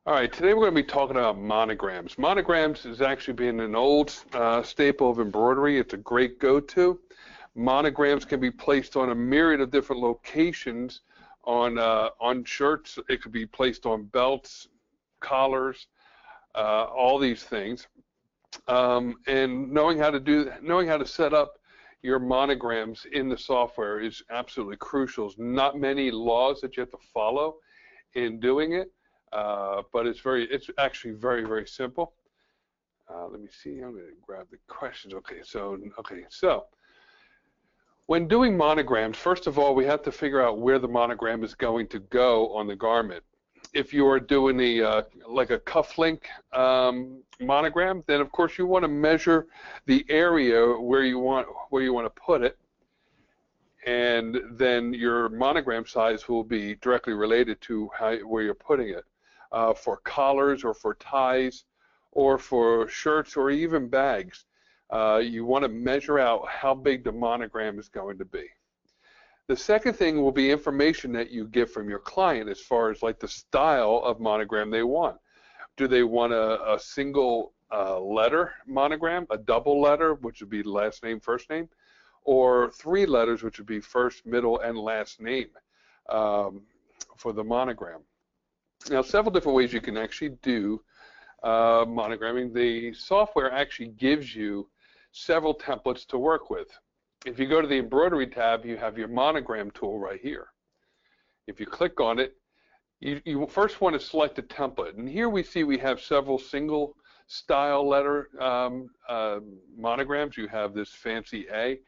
All right, today we're going to be talking about monograms. Monograms has actually been an old staple of embroidery. It's a great go-to. Monograms can be placed on a myriad of different locations on shirts. It could be placed on belts, collars, all these things. And knowing how to set up your monograms in the software is absolutely crucial. There's not many laws that you have to follow in doing it. But it's actually very, very simple. Let me see. I'm going to grab the questions. Okay, so when doing monograms, first of all, we have to figure out where the monogram is going to go on the garment. If you are doing like a cufflink monogram, then of course you want to measure the area where you want to put it, and then your monogram size will be directly related to where you're putting it. For collars or for ties or for shirts or even bags, you want to measure out how big the monogram is going to be. The second thing will be information that you get from your client as far as like the style of monogram they want. Do they want a single letter monogram, a double letter, which would be last name, first name, or 3 letters, which would be first, middle, and last name for the monogram? Now, several different ways you can actually do monogramming. The software actually gives you several templates to work with. If you go to the embroidery tab, you have your monogram tool right here. If you click on it, you first want to select a template. And here we see we have several single style letter monograms. You have this fancy A,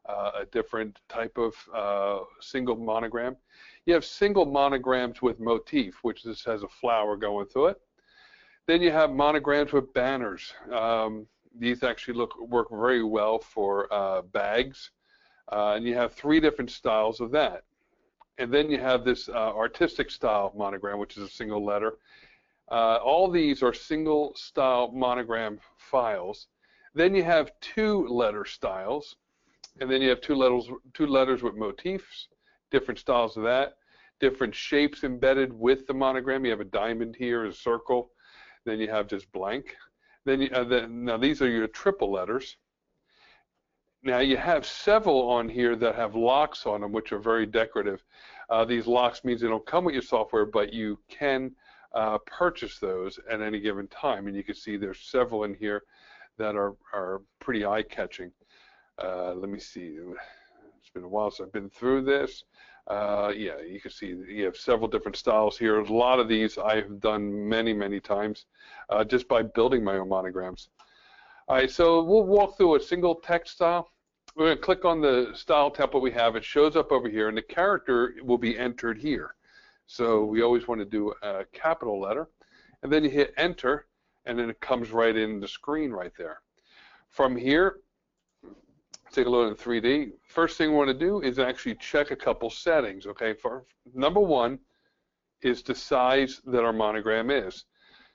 a different type of single monogram. You have single monograms with motif, which this has a flower going through it. Then you have monograms with banners. These actually work very well for bags. And you have 3 different styles of that. And then you have this artistic style monogram, which is a single letter. All these are single style monogram files. Then you have 2 letter styles. And then you have 2 letters with motifs, different styles of that, different shapes embedded with the monogram. You have a diamond here, a circle, then you have just blank. Then now these are your triple letters. Now you have several on here that have locks on them, which are very decorative. These locks means they don't come with your software, but you can purchase those at any given time. And you can see there's several in here that are pretty eye-catching. Let me see. It's been a while since I've been through this. Yeah, you can see you have several different styles here. A lot of these I have done many, many times just by building my own monograms. All right, so we'll walk through a single text style. We're going to click on the style template we have. It shows up over here, and the character will be entered here. So we always want to do a capital letter. And then you hit enter, and then it comes right in the screen right there. From here, take a look at 3D. First thing we want to do is actually check a couple settings. Okay, for number 1 is the size that our monogram is.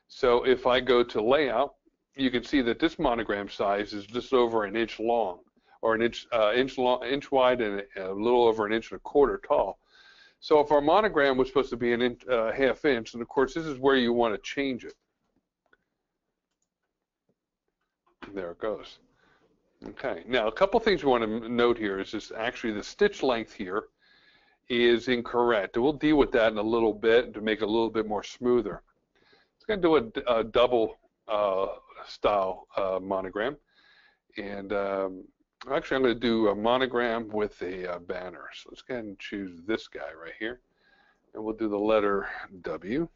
So if I go to layout, you can see that this monogram size is just over an inch long, or an inch wide, and a little over an inch and a quarter tall. So if our monogram was supposed to be an inch, half inch, and of course this is where you want to change it. There it goes. Okay, now a couple things we want to note here is just actually the stitch length here is incorrect. We'll deal with that in a little bit to make it a little bit more smoother. It's going to do a double style monogram, and actually I'm going to do a monogram with a banner. So let's go ahead and choose this guy right here, and we'll do the letter W.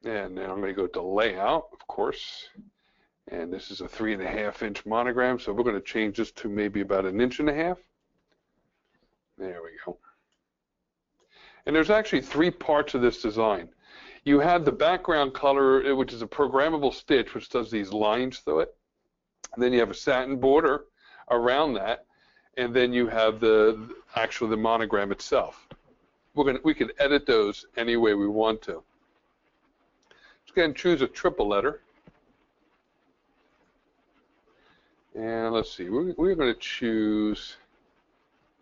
And now I'm going to go to layout, of course. And this is a 3.5 inch monogram, so we're going to change this to maybe about 1.5 inches. There we go. And there's actually 3 parts of this design. You have the background color, which is a programmable stitch, which does these lines through it. And then you have a satin border around that, and then you have the monogram itself. We can edit those any way we want to. Let's go ahead and choose a triple letter. And let's see, we're going to choose,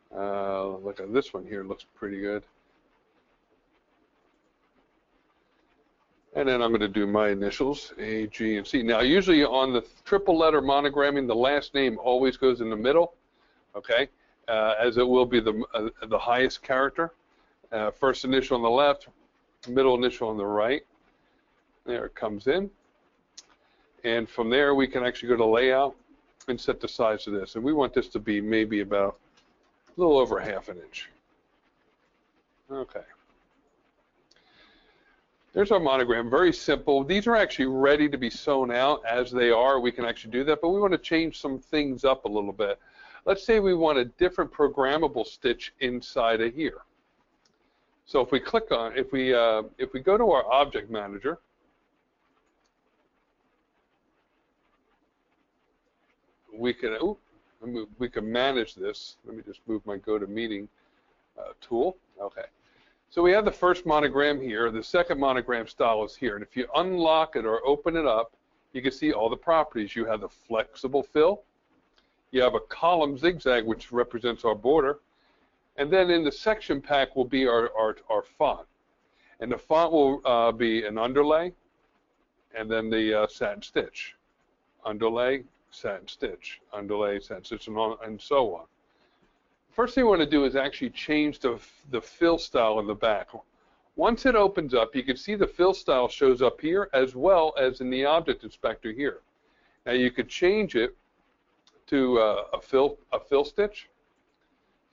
look at this one here, looks pretty good. And then I'm going to do my initials, A, G, and C. Now, usually on the triple letter monogramming, the last name always goes in the middle, okay, as it will be the highest character. First initial on the left, middle initial on the right. There it comes in. And from there, we can actually go to layout and set the size of this. And we want this to be maybe about a little over ½ inch. Okay. There's our monogram, very simple. These are actually ready to be sewn out as they are. We can actually do that, but we want to change some things up a little bit. Let's say we want a different programmable stitch inside of here. So if we click on, if we go to our object manager, we can manage this. Let me just move my go to meeting tool. Okay. So we have the first monogram here. The second monogram style is here. And if you unlock it or open it up, you can see all the properties. You have the flexible fill. You have a column zigzag, which represents our border. And then in the section pack will be our font. And the font will be an underlay, and then the satin stitch. Underlay, satin stitch, underlay, satin stitch, and so on. First thing we want to do is actually change the fill style in the back. Once it opens up, you can see the fill style shows up here as well as in the object inspector here. Now you could change it to a fill stitch.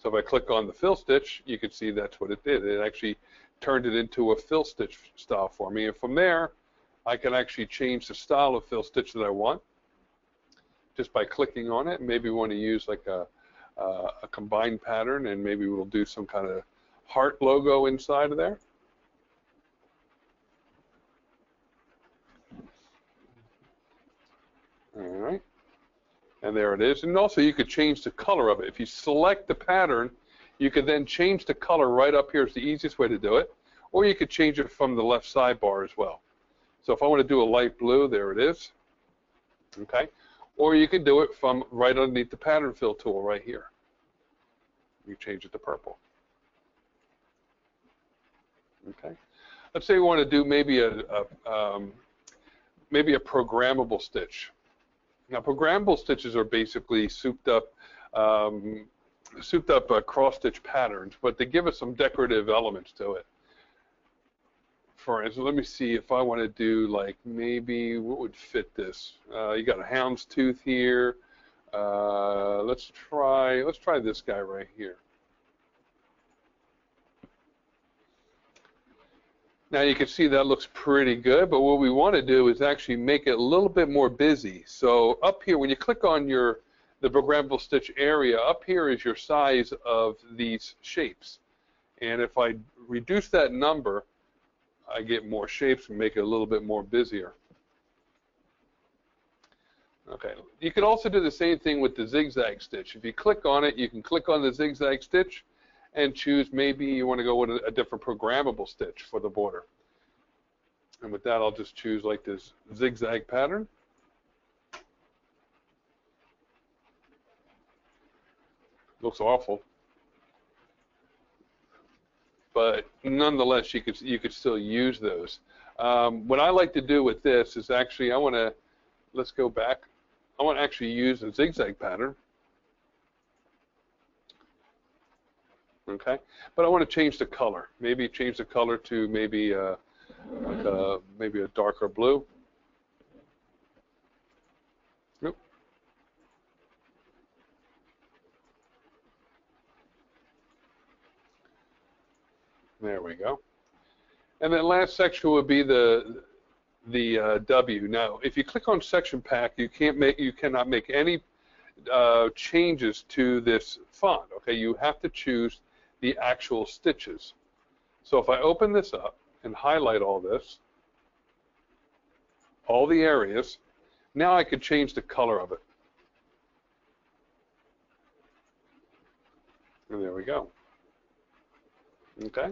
So if I click on the fill stitch, you can see that's what it did. It actually turned it into a fill stitch style for me. And from there, I can actually change the style of fill stitch that I want just by clicking on it. Maybe we want to use like a combined pattern, and maybe we'll do some kind of heart logo inside of there. All right. And there it is. And also you could change the color of it. If you select the pattern, you could then change the color right up here. It's the easiest way to do it. Or you could change it from the left sidebar as well. So if I want to do a light blue, there it is. Okay. Or you can do it from right underneath the pattern fill tool right here. You change it to purple. Okay. Let's say we want to do maybe a programmable stitch. Now, programmable stitches are basically souped up cross-stitch patterns, but they give us some decorative elements to it. For instance, let me see if I want to do like maybe what would fit this. You got a hound's tooth here. Let's try this guy right here. Now you can see that looks pretty good, but what we want to do is actually make it a little bit more busy. So up here, when you click on the programmable stitch area, up here is your size of these shapes. And if I reduce that number, I get more shapes and make it a little bit more busier. Okay, you can also do the same thing with the zigzag stitch. If you click on it, you can click on the zigzag stitch and choose maybe you want to go with a different programmable stitch for the border. And with that, I'll just choose like this zigzag pattern. Looks awful, but nonetheless, you could still use those. What I like to do with this is actually let's go back. I want to actually use a zigzag pattern. Okay, but I want to change the color. Maybe change the color to maybe a darker blue. Nope. There we go. And then last section would be the W. Now, if you click on section pack, you cannot make any changes to this font. Okay, you have to choose the actual stitches. So if I open this up and highlight all this, all the areas, now I could change the color of it. And there we go. Okay.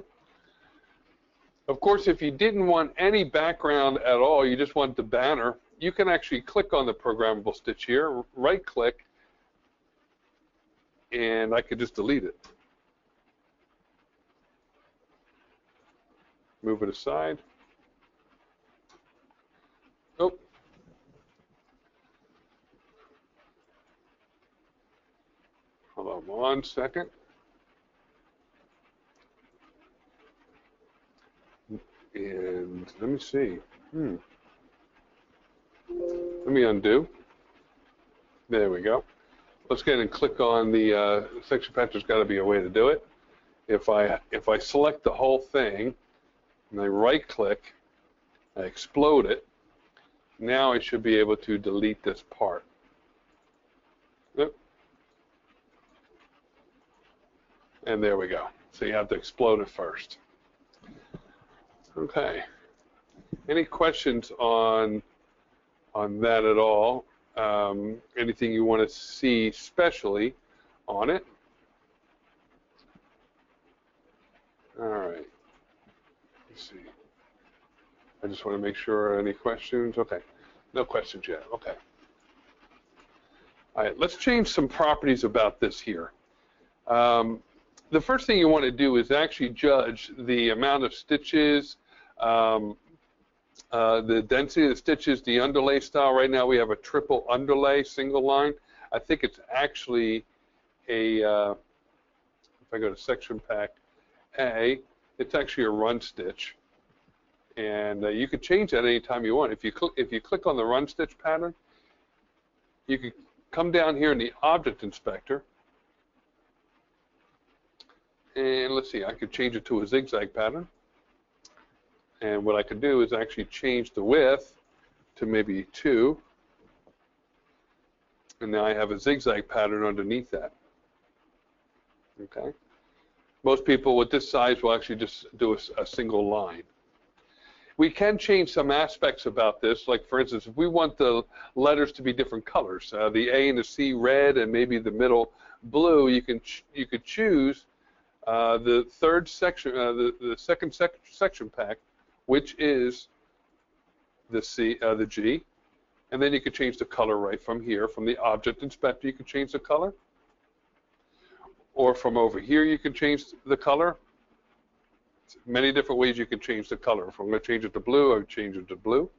Of course, if you didn't want any background at all, you just want the banner, you can actually click on the programmable stitch here, right click, and I could just delete it. Move it aside. Hold on 1 second. And let me see. Let me undo. There we go. Let's go ahead and click on the section patch. There's got to be a way to do it. If I select the whole thing and I right click, I explode it, now I should be able to delete this part. Yep. And there we go. So you have to explode it first. Okay. Any questions on that at all? Anything you want to see specially on it? All right. Let's see. I just want to make sure. Any questions? Okay. No questions yet. Okay. All right. Let's change some properties about this here. The first thing you want to do is actually judge the amount of stitches, the density of the stitches, the underlay style. Right now we have a triple underlay, single line. I think it's actually a, if I go to section pack A, it's actually a run stitch. And you can change that anytime you want. If you click on the run stitch pattern, you can come down here in the object inspector. And let's see, I could change it to a zigzag pattern. And what I could do is actually change the width to maybe 2. And now I have a zigzag pattern underneath that. Okay. Most people with this size will actually just do a single line. We can change some aspects about this, like for instance, if we want the letters to be different colors, the A and the C red and maybe the middle blue, you could choose the third section, the second section pack, which is the G, and then you could change the color right from here. From the object inspector, you could change the color, or from over here, you can change the color. Many different ways you can change the color. If I'm going to change it to blue, I would change it to blue,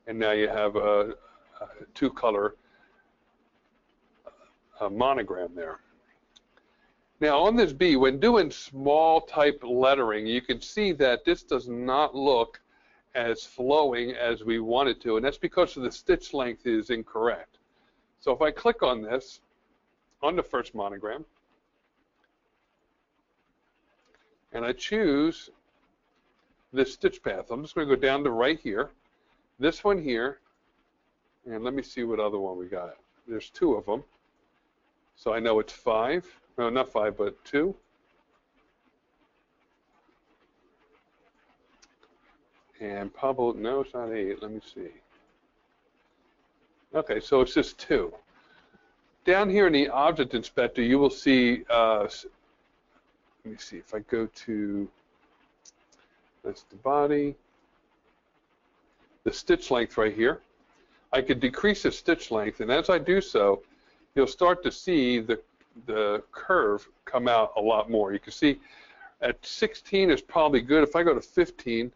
and now you have a 2-color monogram there. Now on this B, when doing small type lettering, you can see that this does not look as flowing as we want it to, and that's because the stitch length is incorrect. So if I click on this, on the first monogram, and I choose this stitch path, I'm just going to go down to right here, this one here, and let me see what other one we got. There's 2 of them, so I know it's 5. No, not 5, but 2. And probably, no, it's not 8. Let me see. Okay, so it's just 2. Down here in the object inspector, you will see, let me see, if I go to, that's the body, the stitch length right here. I could decrease the stitch length, and as I do so, you'll start to see the curve come out a lot more. You can see at 16 is probably good. If I go to 15,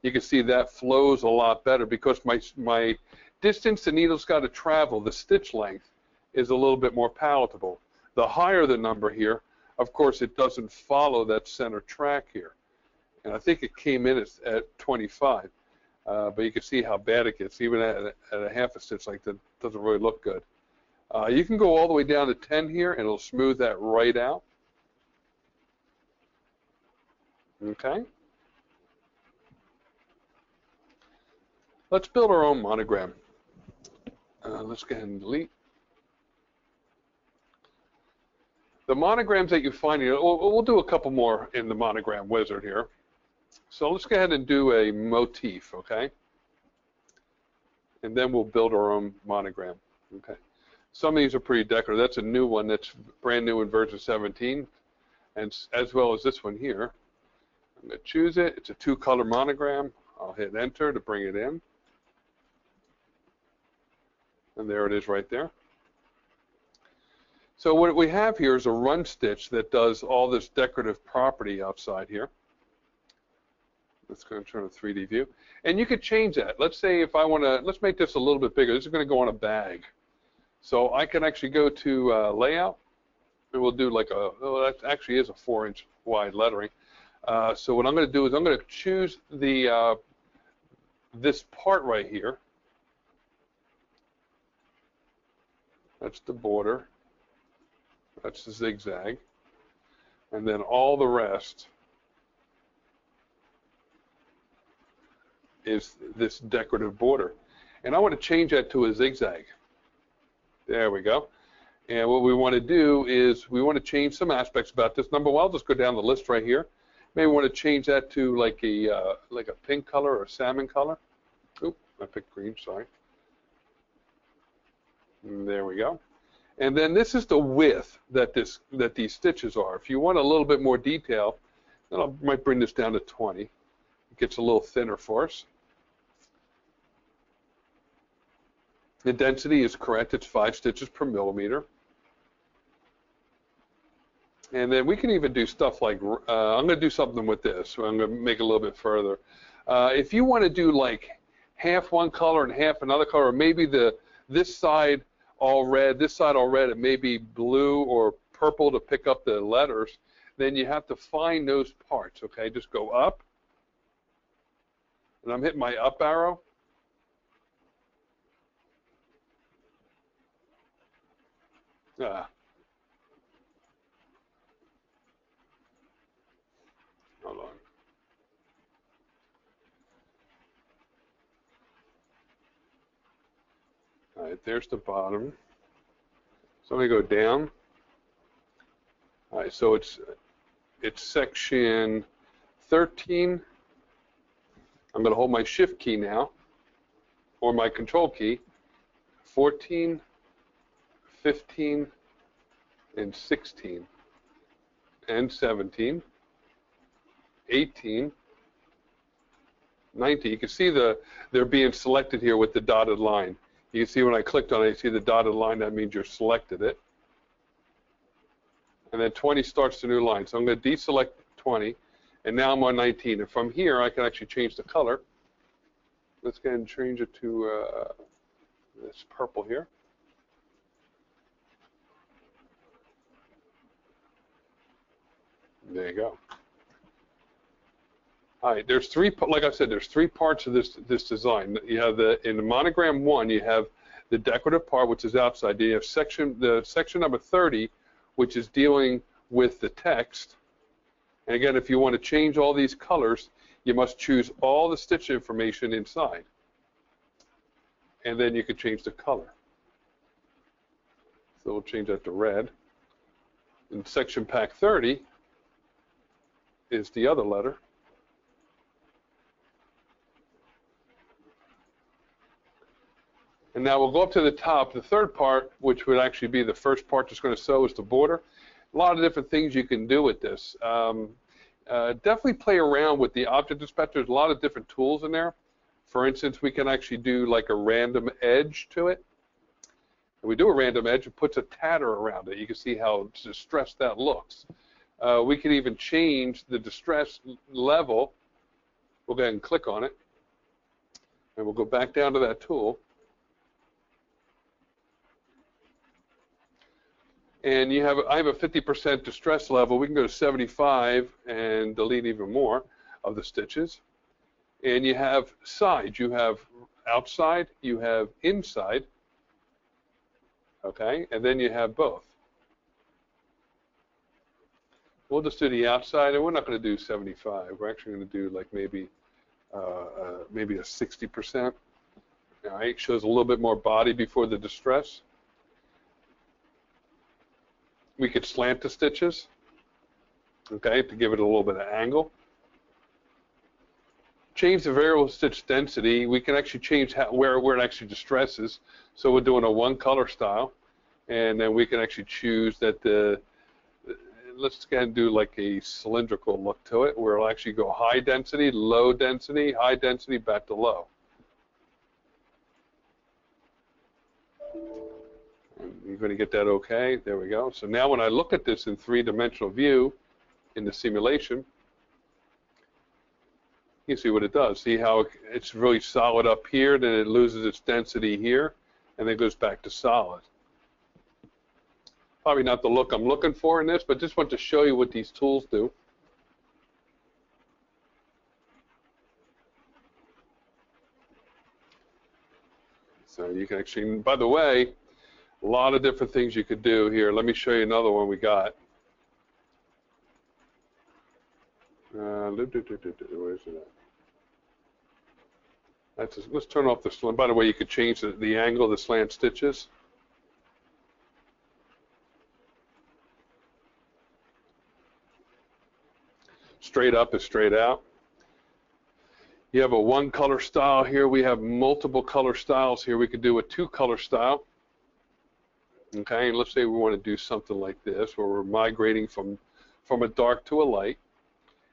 you can see that flows a lot better because my distance the needle's got to travel, the stitch length, is a little bit more palatable. The higher the number here, of course, it doesn't follow that center track here. And I think it came in at 25, but you can see how bad it gets. Even at a half a stitch like that, doesn't really look good. You can go all the way down to 10 here, and it'll smooth that right out. Okay. Let's build our own monogram. Let's go ahead and delete. The monograms that you find here, we'll do a couple more in the Monogram Wizard here. So let's go ahead and do a motif, okay? And then we'll build our own monogram, okay? Some of these are pretty decorative. That's a new one that's brand new in version 17, and as well as this one here. I'm going to choose it. It's a 2-color monogram. I'll hit enter to bring it in. And there it is right there. So what we have here is a run stitch that does all this decorative property outside here. Let's go and turn a 3D view. And you could change that. Let's say if I want to, let's make this a little bit bigger. This is going to go on a bag. So I can actually go to layout, and we'll do like that actually is a 4-inch wide lettering. So what I'm going to do is I'm going to choose the this part right here. That's the border. That's the zigzag. And then all the rest is this decorative border. And I want to change that to a zigzag. There we go. And what we want to do is we want to change some aspects about this. Number one, I'll just go down the list right here. Maybe we want to change that to like a pink color or a salmon color. Oop, I picked green, sorry. And there we go. And then this is the width that these stitches are. If you want a little bit more detail, then I might bring this down to 20. It gets a little thinner for us. The density is correct. It's 5 stitches per millimeter. And then we can even do stuff like, I'm going to do something with this. So I'm going to make it a little bit further. If you want to do like half one color and half another color, or maybe this side all red, this side all red, it may be blue or purple to pick up the letters, then you have to find those parts, okay? Just go up, and I'm hitting my up arrow. Hold on. All right, there's the bottom. So I'm going to go down. All right, so it's section 13. I'm going to hold my shift key now, or my control key. 14, 15, and 16, and 17, 18, 19. You can see they're being selected here with the dotted line. You can see when I clicked on it, you see the dotted line, that means you're selected it. And then 20 starts the new line. So I'm going to deselect 20, and now I'm on 19. And from here, I can actually change the color. Let's go ahead and change it to this purple here. There you go. All right, there's three, like I said, there's 3 parts of this design. You have in the Monogram 1, you have the decorative part, which is outside. You have the section number 30, which is dealing with the text. And again, if you want to change all these colors, you must choose all the stitch information inside. And then you can change the color. So we'll change that to red. In section pack 30 is the other letter. And now we'll go up to the top. The third part, which would actually be the first part that's going to sew, is the border. A lot of different things you can do with this. Definitely play around with the object inspector. There's a lot of different tools in there. For instance, we can actually do like a random edge to it. And we do a random edge, it puts a tatter around it. You can see how distressed that looks. We can even change the distress level. We'll go ahead and click on it. And we'll go back down to that tool. And I have a 50% distress level. We can go to 75 and delete even more of the stitches. And you have sides. You have outside, you have inside, okay? And then you have both. We'll just do the outside, and we're not going to do 75. We're actually going to do like maybe a 60%. All right, shows a little bit more body before the distress. We could slant the stitches, okay, to give it a little bit of angle. Change the variable stitch density. We can actually change where it actually distresses. So we're doing a one color style, and then we can actually choose that let's go ahead and do like a cylindrical look to it, where it'll actually go high density, high density, back to low. You're going to get that okay. There we go. So now when I look at this in 3-dimensional view in the simulation, you can see what it does. See how it's really solid up here, then it loses its density here, and then goes back to solid. Probably not the look I'm looking for in this, but just want to show you what these tools do. So you can actually, by the way, a lot of different things you could do here. Let me show you another one we got. Where is it at? Let's turn off this one. By the way, you could change the angle of the slant stitches. Straight up is straight out. You have a one color style here. We have multiple color styles here. We could do a two color style. Okay, and let's say we want to do something like this where we're migrating from a dark to a light.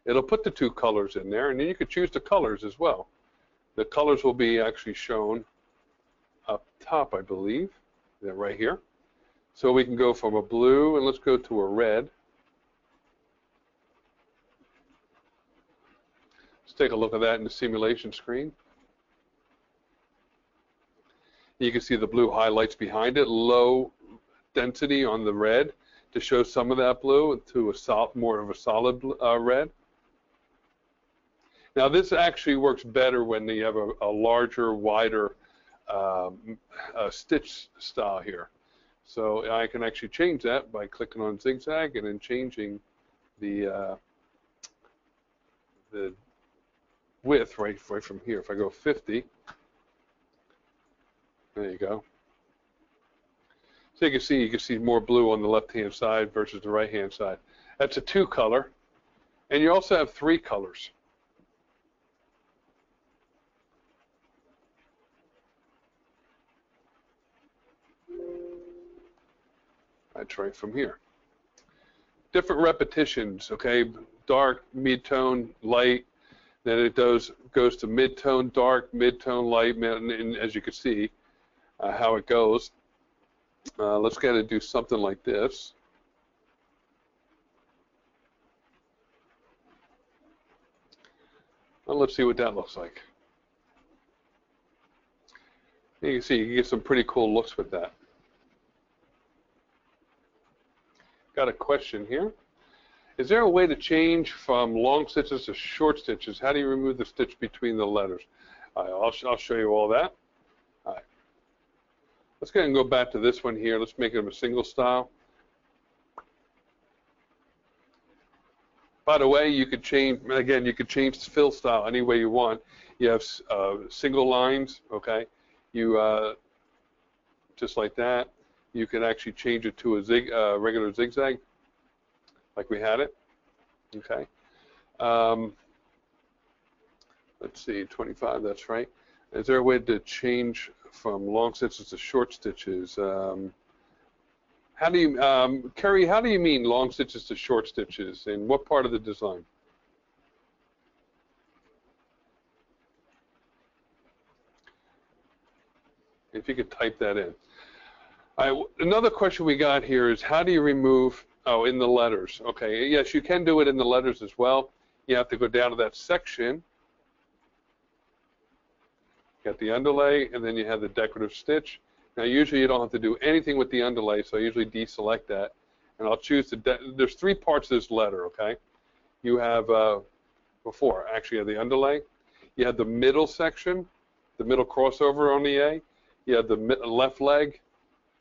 It'll put the two colors in there, and then you could choose the colors as well. The colors will be actually shown up top, I believe. They're right here. So we can go from a blue, and let's go to a red. Let's take a look at that in the simulation screen. You can see the blue highlights behind it, low density on the red to show some of that blue to a more of a solid red. Now this actually works better when you have a larger, wider stitch style here. So I can actually change that by clicking on zigzag and then changing the width right from here. If I go 50, there you go. So you can see more blue on the left-hand side versus the right-hand side. That's a two color, and you also have three colors. That's right from here. Different repetitions, okay? Dark, mid-tone, light. Then it goes to mid-tone, dark, mid-tone, light, and as you can see how it goes. Let's kind of do something like this. Well, let's see what that looks like. You can see you can get some pretty cool looks with that. Got a question here. Is there a way to change from long stitches to short stitches? How do you remove the stitch between the letters? I'll show you all that. All right. Let's go ahead and go back to this one here. Let's make it a single style. By the way, you could change, again, you could change the fill style any way you want. You have single lines, okay? You, just like that. You can actually change it to a regular zigzag, like we had it, okay? Let's see, 25, that's right. Is there a way to change from long stitches to short stitches? How do you, Kerry, how do you mean long stitches to short stitches? In what part of the design? If you could type that in. Another question we got here is how do you remove, in the letters. Okay, yes, you can do it in the letters as well. You have to go down to that section. You got the underlay, and then you have the decorative stitch. Now, usually you don't have to do anything with the underlay, so I usually deselect that. And I'll choose there's three parts of this letter, okay? You have, actually you have the underlay. You have the middle section, the middle crossover on the A. You have the left leg,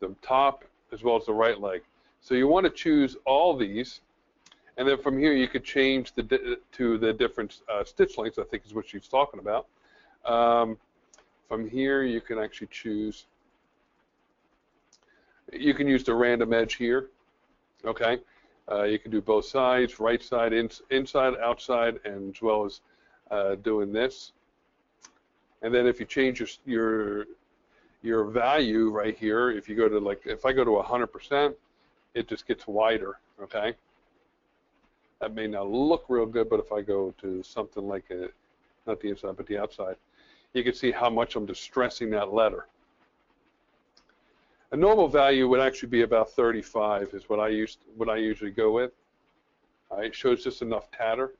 the top, as well as the right leg. So you want to choose all these, and then from here you could change to the different stitch lengths, I think is what she's talking about. From here you can actually choose, you can use the random edge here, okay? You can do both sides, right side, inside, outside, and as well as doing this. And then if you change your value right here, if you go to if I go to 100%, it just gets wider, okay? That may not look real good, but if I go to something like not the inside, but the outside, you can see how much I'm distressing that letter. A normal value would actually be about 35 is what I usually go with. It shows just enough tatter.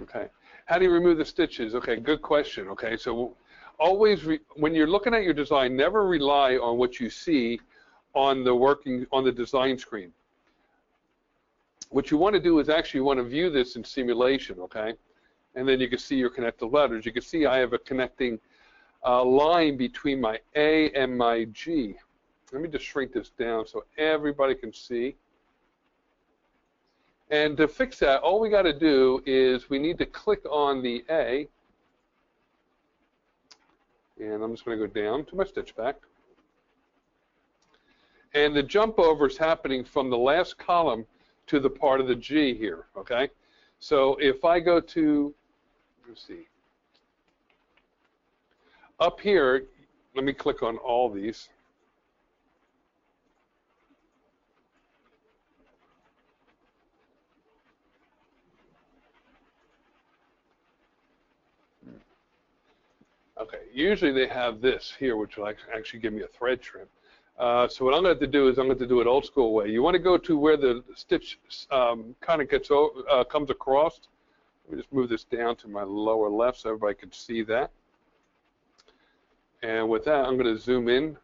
Okay. How do you remove the stitches? Okay, good question. Okay, so always, when you're looking at your design, never rely on what you see on the design screen. What you want to do is actually you want to view this in simulation, okay? And then you can see your connected letters. You can see I have a connecting line between my A and my G. Let me just shrink this down so everybody can see. And to fix that, all we got to do is we need to click on the A. And I'm just going to go down to my stitch back. And the jump over is happening from the last column to the part of the G here, okay? So if I go to, let's see, up here, let me click on all these. Okay, usually they have this here, which will actually give me a thread trim. So what I'm going to do is I'm going to do it old school way. You want to go to where the stitch kind of comes across. Let me just move this down to my lower left so everybody can see that. And with that, I'm going to zoom in. I'm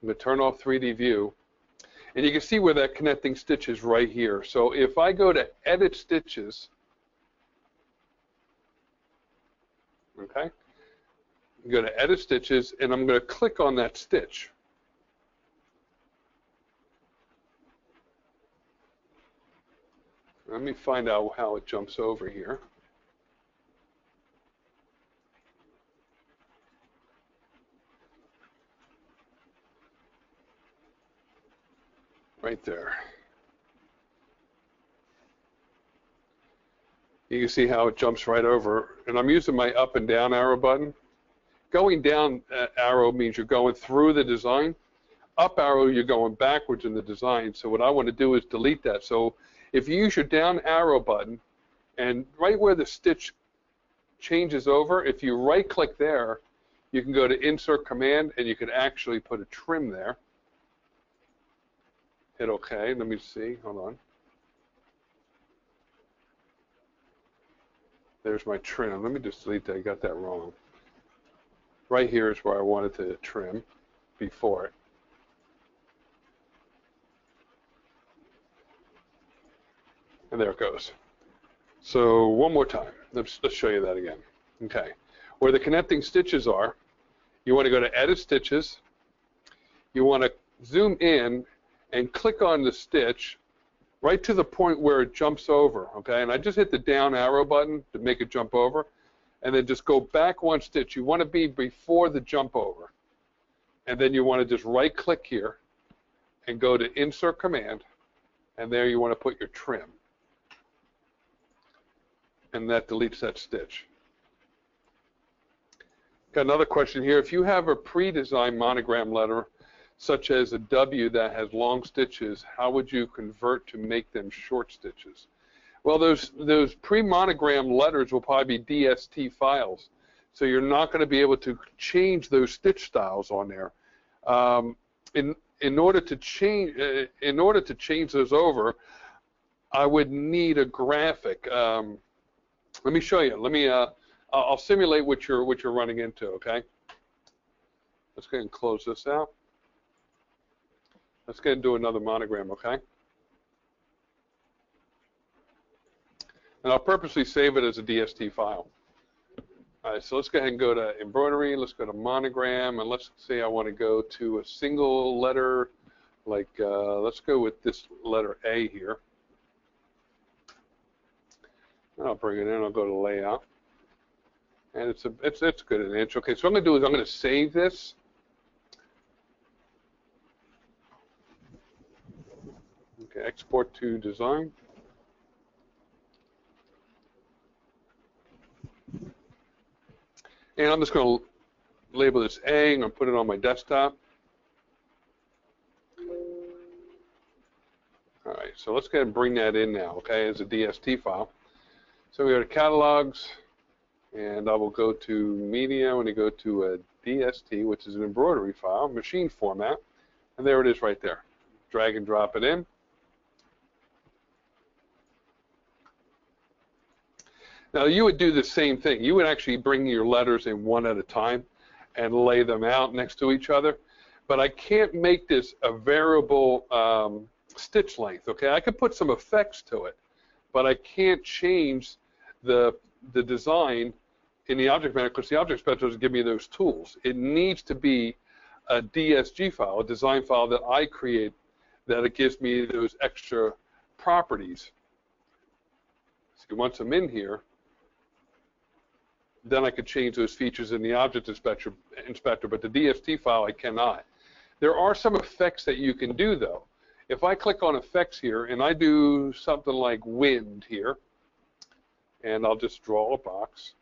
going to turn off 3D view. And you can see where that connecting stitch is right here. So if I go to Edit Stitches, okay, go to Edit Stitches, and I'm going to click on that stitch. Let me find out how it jumps over here. Right there. You can see how it jumps right over. And I'm using my up and down arrow button. Going down arrow means you're going through the design. Up arrow, you're going backwards in the design. So what I want to do is delete that. So if you use your down arrow button, and right where the stitch changes over, if you right click there, you can go to Insert Command, and you can actually put a trim there. Hit OK. Let me see. Hold on. There's my trim. Let me just delete that. I got that wrong. Right here is where I wanted to trim before it. And there it goes. So one more time. Let's show you that again. Okay. Where the connecting stitches are, you want to go to Edit Stitches. You want to zoom in and click on the stitch right to the point where it jumps over, okay? And I just hit the down arrow button to make it jump over, and then just go back one stitch. You want to be before the jump over. And then you want to just right click here and go to Insert Command, and there you want to put your trim. And that deletes that stitch. Got another question here. If you have a pre-designed monogram letter, such as a W that has long stitches, how would you convert to make them short stitches? Well, those pre-monogram letters will probably be DST files, so you're not going to be able to change those stitch styles on there. In order to change those over, I would need a graphic. Let me show you. Let me. I'll simulate what you're running into. Okay. Let's go ahead and close this out. Let's go ahead and do another monogram. Okay. And I'll purposely save it as a DST file. All right. So let's go ahead and go to embroidery. Let's go to monogram, and let's say I want to go to a single letter. Like let's go with this letter A here. I'll bring it in. I'll go to layout, and it's good an inch. Okay, so what I'm going to do is I'm going to save this. Okay, export to design. And I'm just going to label this A. I'm going to put it on my desktop. All right, so let's go ahead and bring that in now. Okay, as a DST file. So we go to catalogs, and I will go to media. I'm going to go to a DST, which is an embroidery file, machine format, and there it is right there. Drag and drop it in. Now you would do the same thing. You would actually bring your letters in one at a time and lay them out next to each other. But I can't make this a variable stitch length, okay? I could put some effects to it, but I can't change the design in the object manager because the object manager doesn't give me those tools. It needs to be a DSG file, a design file that I create, that it gives me those extra properties. So once I'm in here, then I could change those features in the object inspector, but the DST file I cannot. There are some effects that you can do though. If I click on effects here and I do something like wind here, and I'll just draw a box.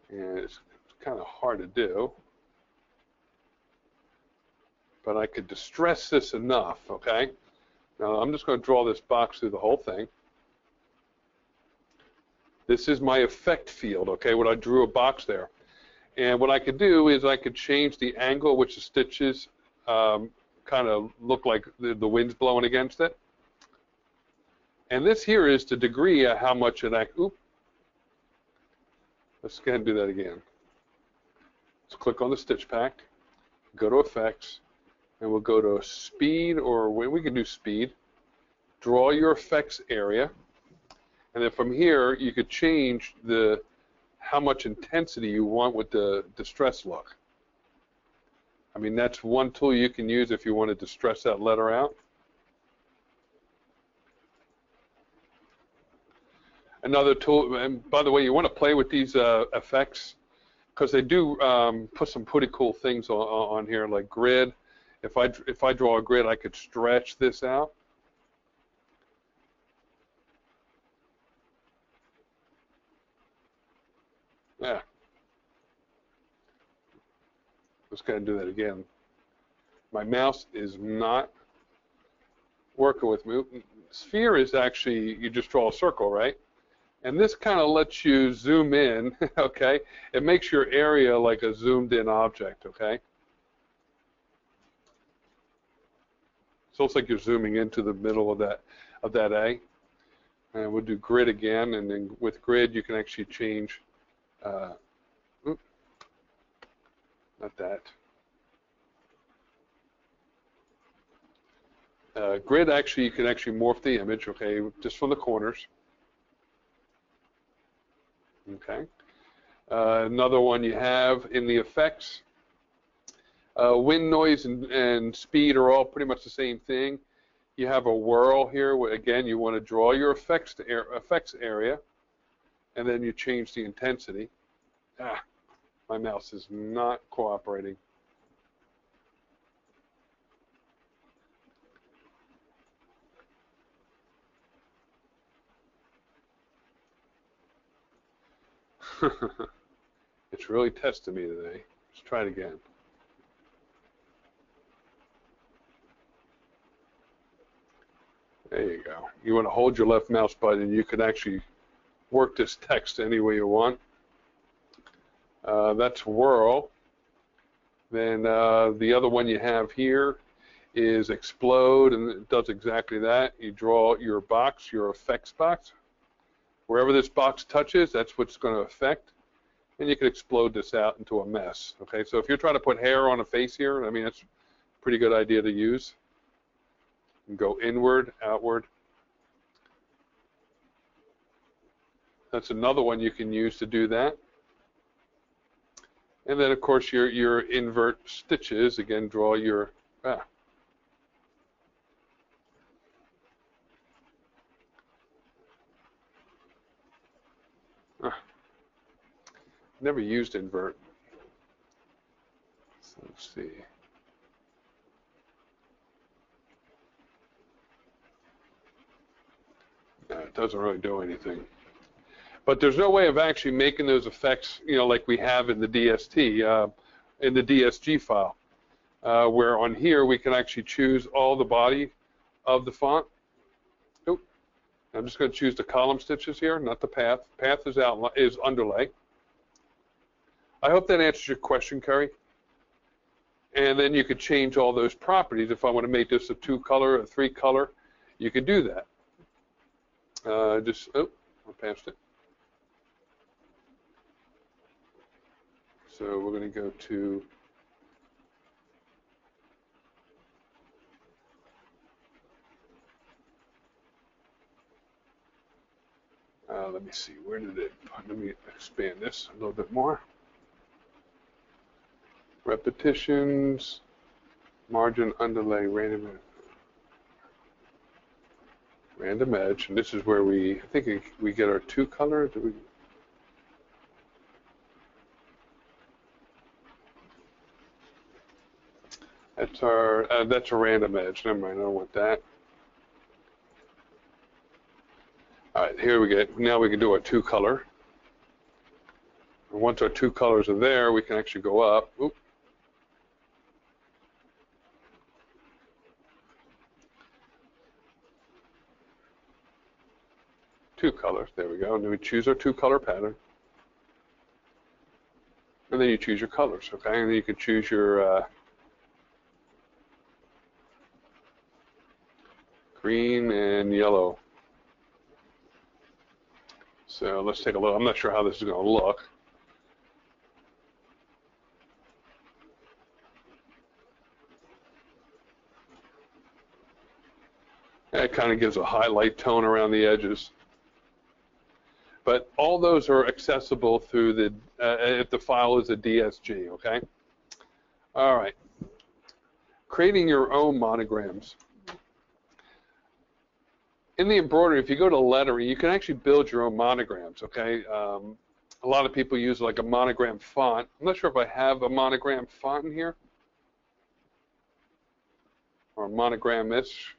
And it's kind of hard to do, but I could distress this enough, okay? Now I'm just going to draw this box through the whole thing. This is my effect field, okay, when I drew a box there. And what I could do is I could change the angle which the stitches kind of look like the wind's blowing against it. And this here is the degree of how much it acts. Let's go ahead and do that again. Let's click on the stitch pack, go to effects, and we'll go to speed, or we can do speed. Draw your effects area, and then from here you could change how much intensity you want with the distress look. I mean, that's one tool you can use if you want to distress that letter out. Another tool, and by the way, you want to play with these effects because they do put some pretty cool things on here, like grid. If I draw a grid, I could stretch this out. Yeah. Let's go ahead and do that again. My mouse is not working with me. Sphere is actually, you just draw a circle, right? And this kind of lets you zoom in, okay? It makes your area like a zoomed in object, okay? So it's like you're zooming into the middle of that A. And we'll do grid again, and then with grid you can actually change, not that. Grid, actually, you can actually morph the image, okay, just from the corners. Okay. Another one you have in the effects. Wind, noise, and speed are all pretty much the same thing. You have a whirl here. Where, again, you want to draw your effects area, and then you change the intensity. My mouse is not cooperating. It's really testing me today. Let's try it again. There you go. You want to hold your left mouse button, you can actually work this text any way you want. That's whirl. Then the other one you have here is explode, and it does exactly that. You draw your box, your effects box. Wherever this box touches, that's what's going to affect. And you can explode this out into a mess. Okay, so if you're trying to put hair on a face here, I mean, that's a pretty good idea to use. And go inward, outward. That's another one you can use to do that. And then, of course, your invert stitches. Again, draw your... Never used invert. So let's see. No, it doesn't really do anything. But there's no way of actually making those effects, you know, like we have in the DST, in the DSG file, where on here we can actually choose all the body of the font. Oop. I'm just going to choose the column stitches here, not the path. Path is underlay. I hope that answers your question, Kerry. And then you could change all those properties. If I want to make this a 2-color, a 3-color, you can do that. Oh, I passed it. So we're going to go to let me see, where did it, let me expand this a little bit more. Repetitions, margin, underlay, random edge, and this is where I think we get our two colors. That's a random edge. Never mind, I don't want that. All right, here we get. Now we can do our two color. And once our two colors are there, we can actually go up. Oop. Two colors. There we go. And then we choose our two color pattern. And then you choose your colors, okay? And then you can choose your green and yellow. So let's take a look. I'm not sure how this is going to look. It kind of gives a highlight tone around the edges. But all those are accessible through the, if the file is a DSG, okay? All right. Creating your own monograms. In the embroidery, if you go to lettering, you can actually build your own monograms, okay? A lot of people use like a monogram font. I'm not sure if I have a monogram font in here. Or a monogram-ish.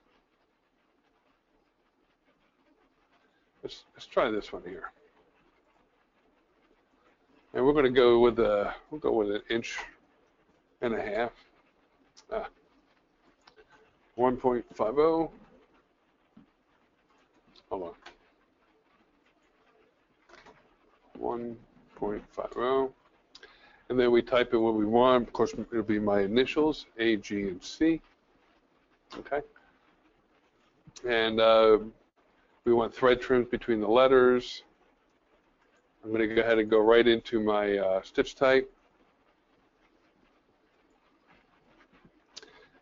Let's try this one here. And we're going to go with we'll go with 1.5 inches. 1.50. Hold on. 1.50. And then we type in what we want. Of course, it'll be my initials, A, G, and C. Okay. And we want thread trims between the letters. I'm going to go ahead and go right into my stitch type.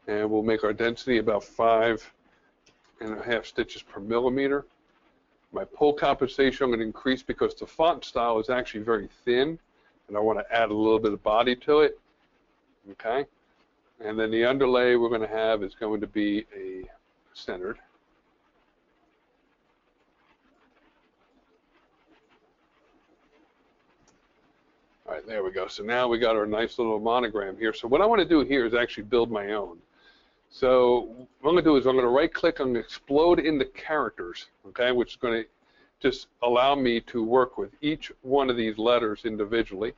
And we'll make our density about 5.5 stitches per millimeter. My pull compensation I'm going to increase because the font style is actually very thin, and I want to add a little bit of body to it. Okay. And then the underlay we're going to have is going to be a centered. All right, there we go. So now we got our nice little monogram here. So what I want to do here is actually build my own. So what I'm going to do is I'm going to right-click, I'm going to explode into characters, okay, which is going to just allow me to work with each one of these letters individually.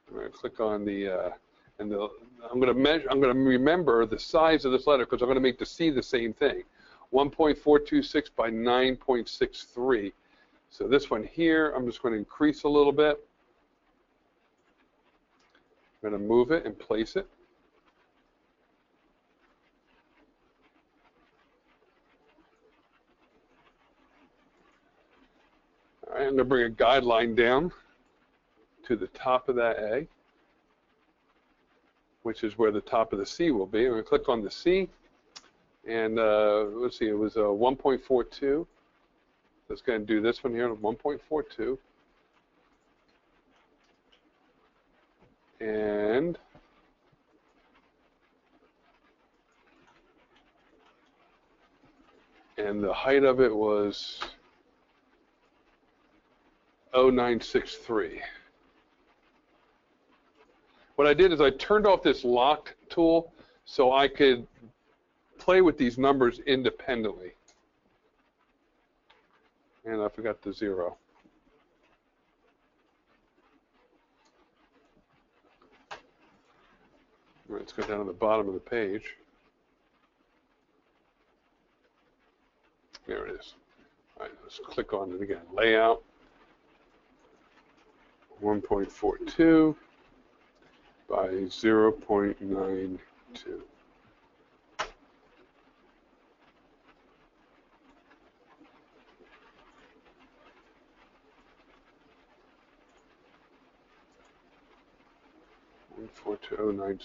I'm going to click on the, I'm going to measure, I'm going to remember the size of this letter because I'm going to make the C the same thing, 1.426 by 9.63. So this one here, I'm just going to increase a little bit. I'm going to move it and place it. All right, I'm going to bring a guideline down to the top of that A, which is where the top of the C will be. I'm going to click on the C, and let's see, it was 1.42. Let's go ahead and do this one here, 1.42. And the height of it was 0.963. What I did is I turned off this lock tool so I could play with these numbers independently. And I forgot the 0. All right, let's go down to the bottom of the page. There it is. All right, let's click on it again. Layout, 1.42 by 0.92. 14209.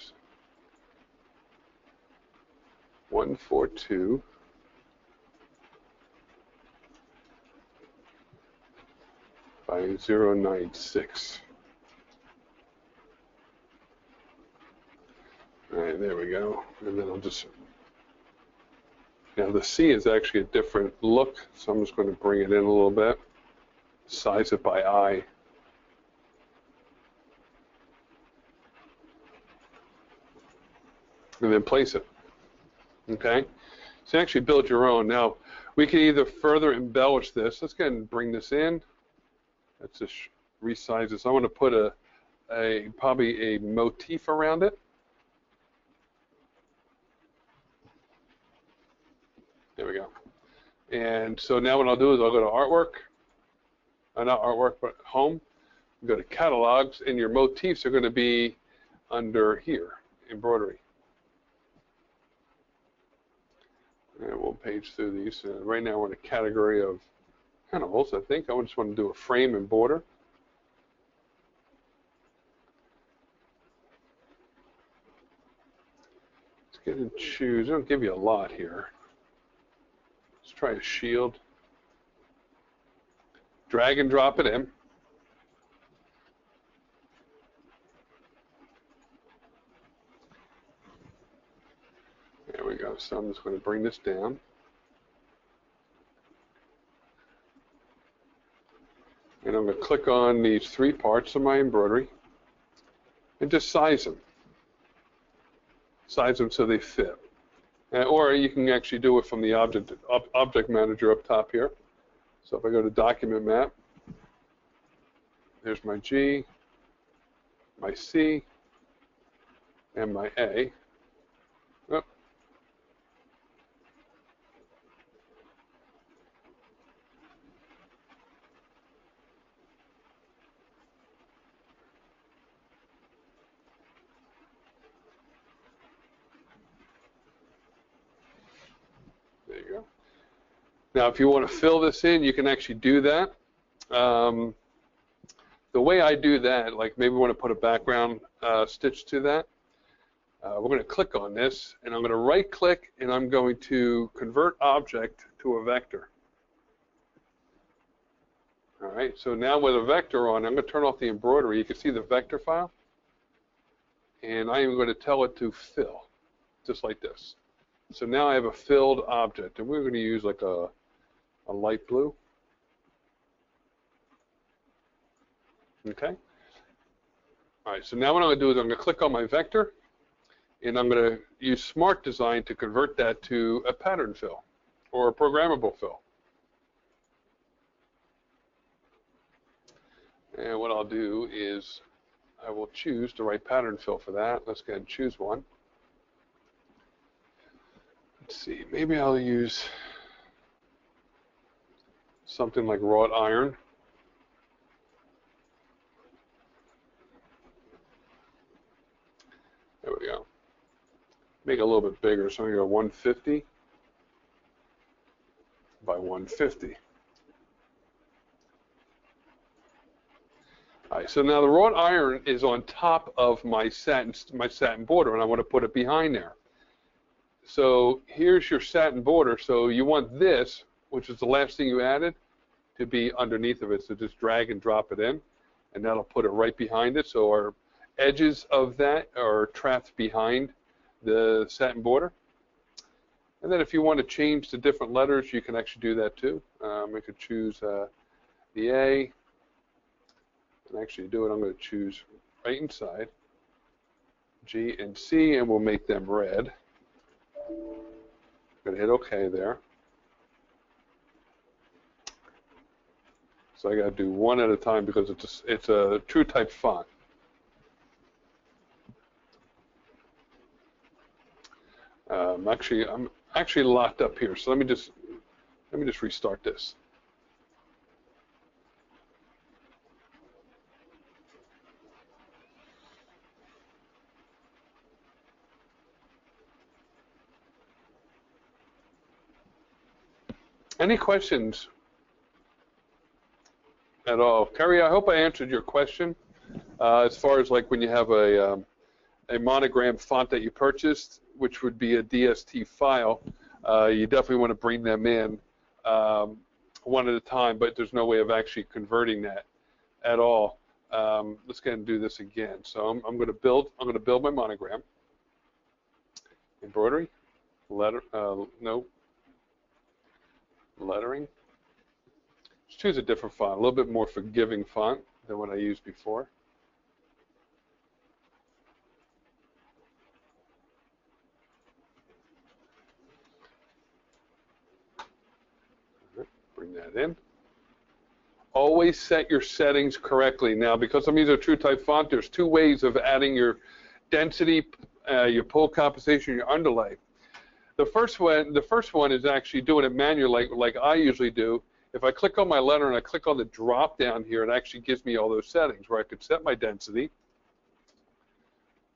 142 by 096. All right, there we go. And then I'll just, now the C is actually a different look, so I'm just going to bring it in a little bit, size it by eye. And then place it. Okay? So actually build your own. Now, we can either further embellish this. Let's go ahead and bring this in. Let's just resize this. I want to put probably a motif around it. There we go. And so now what I'll do is I'll go to artwork, not artwork, but home. Go to catalogs, and your motifs are going to be under here, embroidery. And we'll page through these. Right now we're in a category of animals, I think. I just want to do a frame and border. Let's get and choose. I don't give you a lot here. Let's try a shield. Drag and drop it in. There we go. So I'm just going to bring this down. And I'm going to click on these three parts of my embroidery and just size them. Size them so they fit. Or you can actually do it from the object manager up top here. So if I go to document map, there's my G, my C, and my A. Oh. There you go. Now, if you want to fill this in, you can actually do that. The way I do that, like maybe we want to put a background stitch to that, we're going to click on this, and I'm going to right-click, and I'm going to convert object to a vector. All right, so now with a vector on, I'm going to turn off the embroidery. You can see the vector file, and I am going to tell it to fill, just like this. So now I have a filled object, and we're going to use like a light blue. Okay. All right, so now what I'm going to do is I'm going to click on my vector, and I'm going to use Smart Design to convert that to a pattern fill or a programmable fill. And what I'll do is I will choose the right pattern fill for that. Let's go ahead and choose one. Let's see, maybe I'll use something like wrought iron. There we go. Make it a little bit bigger, so I'm going to go 150 by 150. All right, so now the wrought iron is on top of my satin border, and I want to put it behind there. So here's your satin border. So you want this, which is the last thing you added, to be underneath of it. So just drag and drop it in, and that'll put it right behind it. So our edges of that are trapped behind the satin border. And then if you want to change the different letters, you can actually do that too. We could choose the A. And actually do it, I'm going to choose right inside G and C, and we'll make them red. I'm going to hit OK there. So I got to do one at a time because it's a true type font. I'm actually locked up here, so let me just restart this. Any questions at all? Kerry, I hope I answered your question as far as like when you have a a Monogram font that you purchased, which would be a DST file, you definitely want to bring them in one at a time, but there's no way of actually converting that at all. Let's go ahead and do this again. So I'm going to build my monogram. Embroidery, lettering. Let's choose a different font, a little bit more forgiving font than what I used before. Bring that in. Always set your settings correctly. Now, because I'm using a true type font, there's two ways of adding your density, your pull compensation, your underlay. The first one is actually doing it manually, like I usually do. If I click on my letter and I click on the drop down here, it actually gives me all those settings where I could set my density.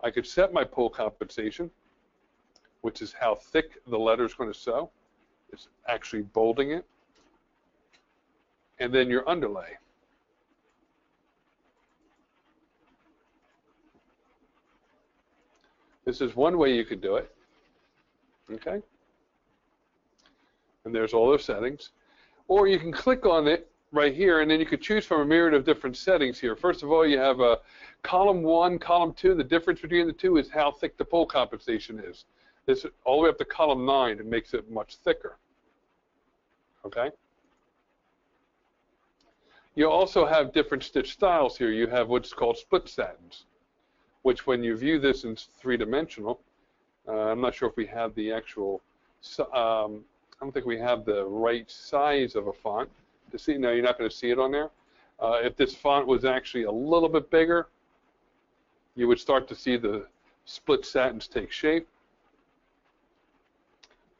I could set my pull compensation, which is how thick the letter is going to sew. It's actually bolding it. And then your underlay. This is one way you could do it. Okay? And there's all those settings. Or you can click on it right here, and then you could choose from a myriad of different settings here. First of all, you have a column 1, column 2. The difference between the two is how thick the pull compensation is. This all the way up to column 9. It makes it much thicker. Okay? You also have different stitch styles here. You have what's called split satins, which when you view this in three-dimensional, I'm not sure if we have the actual, I don't think we have the right size of a font to see. No, you're not going to see it on there. If this font was actually a little bit bigger, you would start to see the split satins take shape.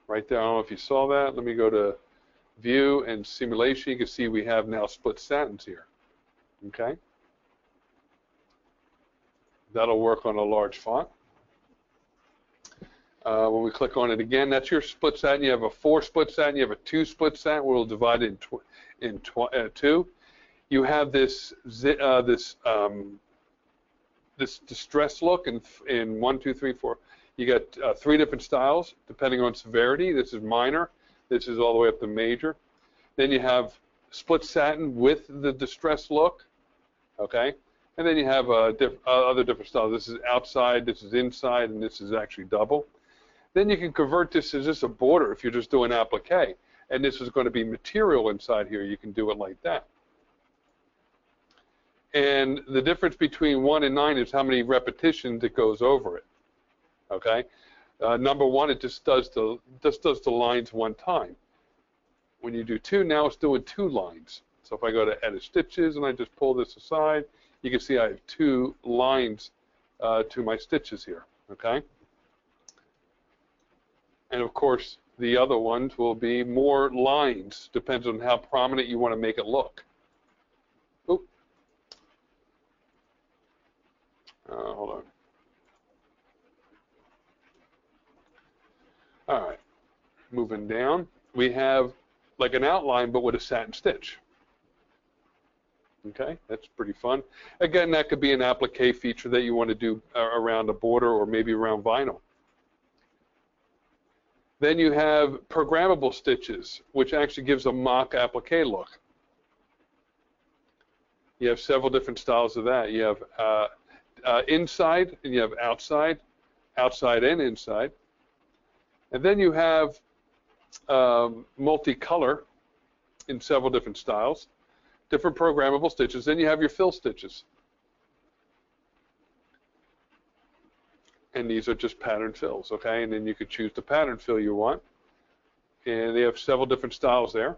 Right there, I don't know if you saw that. Let me go to View and Simulation. You can see we have now split satins here. Okay? That'll work on a large font. When we click on it again, that's your split satin. You have a 4 split satin. You have a 2 split satin. We'll divide it in 2. You have this this distress look in 1, 2, 3, 4. You got 3 different styles depending on severity. This is minor. This is all the way up to major. Then you have split satin with the distress look, okay? And then you have other different styles. This is outside, this is inside, and this is actually double. Then you can convert this as just a border if you're just doing applique. And this is going to be material inside here. You can do it like that. And the difference between 1 and 9 is how many repetitions it goes over it, okay? Number 1, it just does the lines one time. When you do 2, now it's doing 2 lines. So if I go to Edit Stitches and I just pull this aside, you can see I have 2 lines to my stitches here. Okay. And of course, the other ones will be more lines. Depends on how prominent you want to make it look. Oop. Hold on. All right, moving down, we have like an outline but with a satin stitch. Okay, that's pretty fun. Again, that could be an applique feature that you want to do around a border or maybe around vinyl. Then you have programmable stitches, which actually gives a mock applique look. You have several different styles of that. You have inside and you have outside, outside and inside. And then you have multicolor in several different styles, different programmable stitches. Then you have your fill stitches. And these are just pattern fills, okay? And then you could choose the pattern fill you want. And they have several different styles there.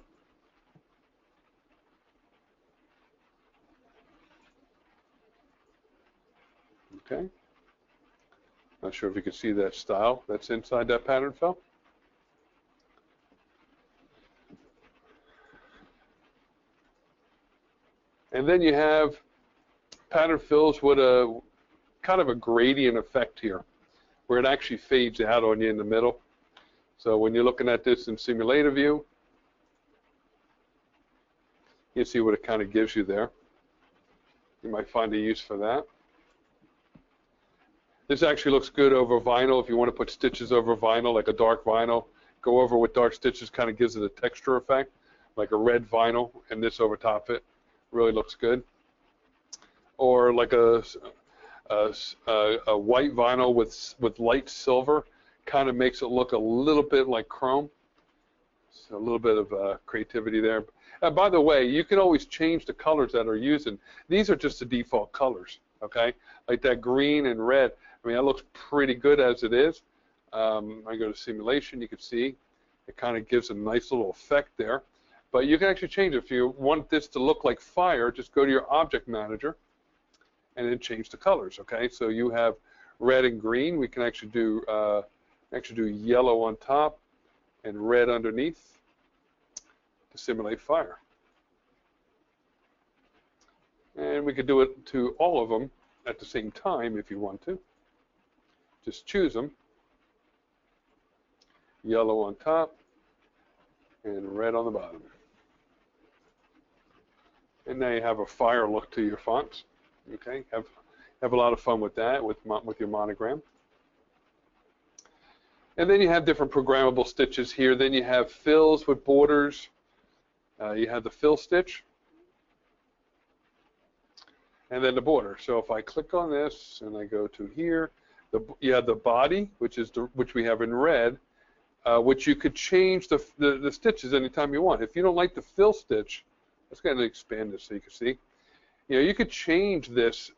Okay. Not sure if you can see that style that's inside that pattern fill. And then you have pattern fills with a kind of a gradient effect here, where it actually fades out on you in the middle. So when you're looking at this in simulator view, you see what it kind of gives you there. You might find a use for that. This actually looks good over vinyl if you want to put stitches over vinyl, like a dark vinyl. Go over with dark stitches, kind of gives it a texture effect, like a red vinyl, and this over top it. Really looks good. Or like a white vinyl with light silver, kind of makes it look a little bit like chrome. So a little bit of creativity there. By the way, you can always change the colors that are using. These are just the default colors, okay? Like that green and red. I mean, that looks pretty good as it is. I go to simulation, you can see it kind of gives a nice little effect there. But you can actually change it. If you want this to look like fire, just go to your object manager and then change the colors, okay? So you have red and green. We can actually do yellow on top and red underneath to simulate fire. And we could do it to all of them at the same time if you want to. Just choose them. Yellow on top and red on the bottom. And now you have a fire look to your fonts. Okay, have a lot of fun with that with your monogram. And then you have different programmable stitches here. Then you have fills with borders. You have the fill stitch, and then the border. So if I click on this and I go to here, you have the body, which we have in red, which you could change the stitches anytime you want. If you don't like the fill stitch, let's go ahead and expand this so you can see. You know, you could change this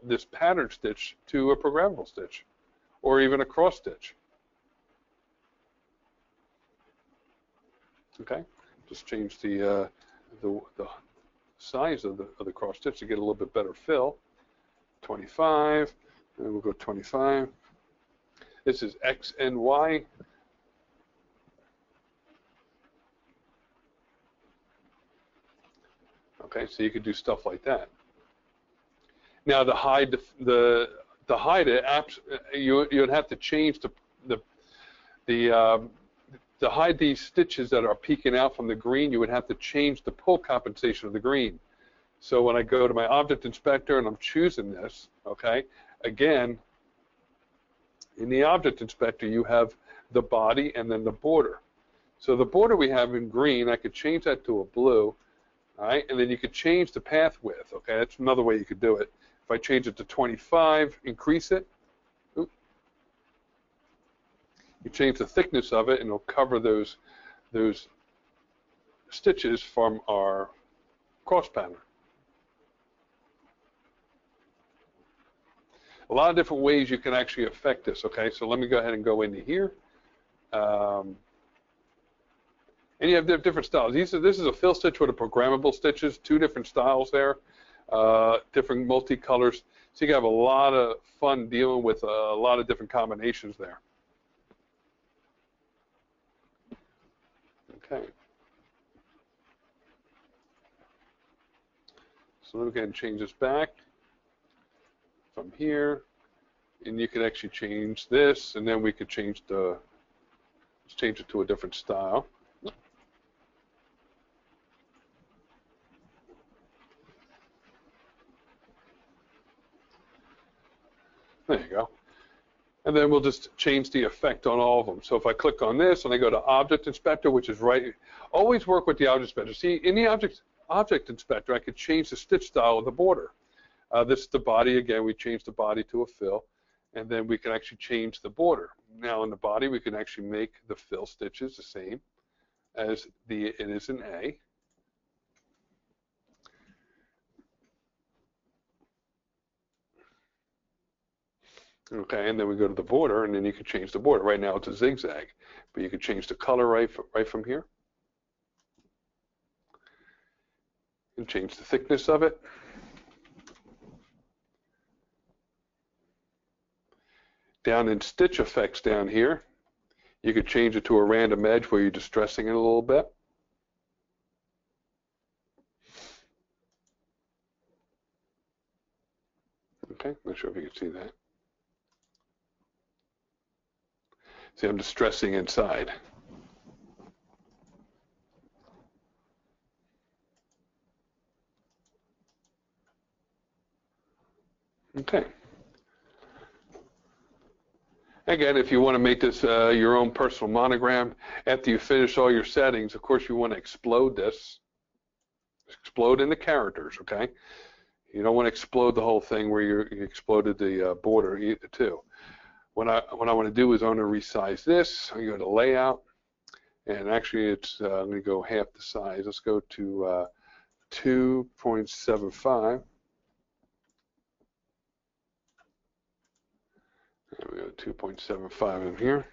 this pattern stitch to a programmable stitch, or even a cross stitch. Okay, just change the size of the cross stitch to get a little bit better fill. 25, and we'll go 25. This is X and Y. Okay, so you could do stuff like that. Now to hide to hide it, you'd have to change to hide these stitches that are peeking out from the green. You would have to change the pull compensation of the green. So when I go to my object inspector and I'm choosing this, okay, again, in the object inspector you have the body and then the border. So the border we have in green, I could change that to a blue, all right, and then you could change the path width, okay, that's another way you could do it. If I change it to 25, increase it, you change the thickness of it and it'll cover those stitches from our cross pattern. A lot of different ways you can actually affect this, okay? So let me go ahead and go into here. And you have different styles. This is a fill stitch with a programmable stitches, 2 different styles there, different multicolors. So you can have a lot of fun dealing with a lot of different combinations there. Okay. So let me go ahead and change this back from here, and you can actually change this, and then we could change let's change it to a different style. There you go. And then we'll just change the effect on all of them. So if I click on this and I go to Object Inspector, which is right, always work with the Object Inspector. See, in the Object Inspector, I could change the stitch style of the border. This is the body. Again, we change the body to a fill, and then we can actually change the border. Now in the body, we can actually make the fill stitches the same as it is in A. Okay, and then we go to the border, and then you can change the border. Right now it's a zigzag, but you can change the color right from here. And change the thickness of it. Down in stitch effects down here, you could change it to a random edge where you're distressing it a little bit. Okay, not sure if you can see that. See, I'm distressing inside. Okay. Again, if you want to make this your own personal monogram, after you finish all your settings, of course you want to explode this. Explode in the characters, okay? You don't want to explode the whole thing where you exploded the border too. What I want to do is I want to resize this. I go to layout, and actually it's I'm going to go half the size. Let's go to 2.75. There we go, 2.75 in here.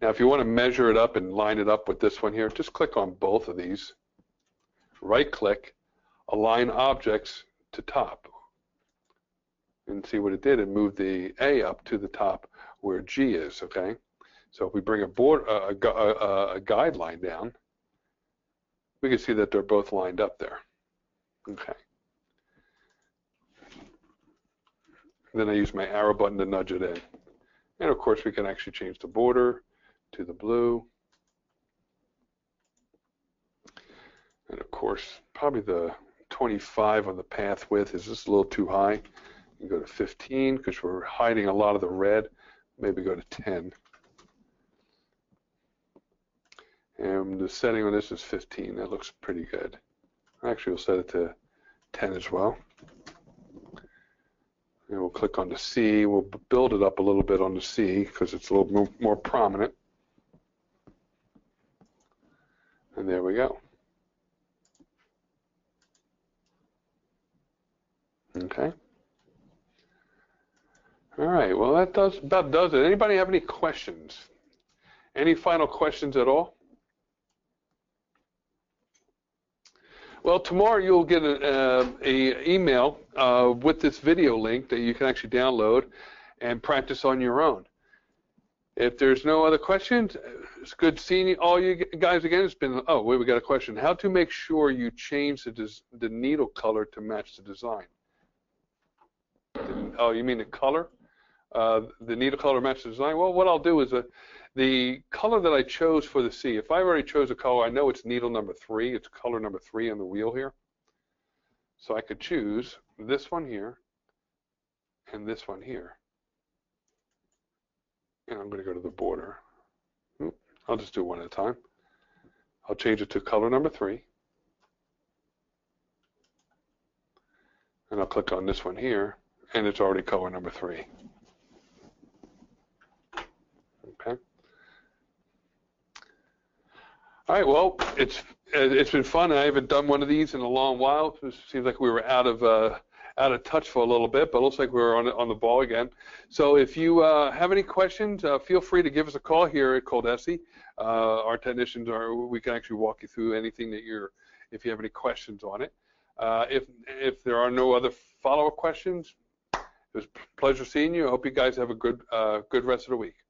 Now, if you want to measure it up and line it up with this one here, just click on both of these. Right-click, align objects to top. And see what it did. It moved the A up to the top where G is, okay? So if we bring a guideline down, we can see that they're both lined up there. Okay. Then I use my arrow button to nudge it in. And of course we can actually change the border to the blue. And of course, probably the 25 on the path width is just a little too high. You can go to 15 because we're hiding a lot of the red. Maybe go to 10. And the setting on this is 15. That looks pretty good. Actually, we'll set it to 10 as well. And we'll click on the C. We'll build it up a little bit on the C because it's a little more prominent. And there we go. Okay. All right. Well, that about does it. Anybody have any questions? Any final questions at all? Well, tomorrow you'll get an email with this video link that you can actually download and practice on your own. If there's no other questions, it's good seeing all you guys again. It's been, oh, wait, we got a question. How to make sure you change the needle color to match the design? Oh, you mean the color? The needle color match the design? Well, what I'll do is the color that I chose for the C, if I already chose a color, I know it's needle number 3. It's color number 3 on the wheel here. So I could choose this one here and this one here. And I'm going to go to the border. I'll just do one at a time. I'll change it to color number 3. And I'll click on this one here, and it's already color number 3. Okay. All right. Well, it's been fun. I haven't done one of these in a long while. It seems like we were out of touch for a little bit, but it looks like we're on the ball again. So if you have any questions, feel free to give us a call here at ColDesi. Our technicians we can actually walk you through anything that if you have any questions on it. If there are no other follow-up questions, it was a pleasure seeing you. I hope you guys have a good rest of the week.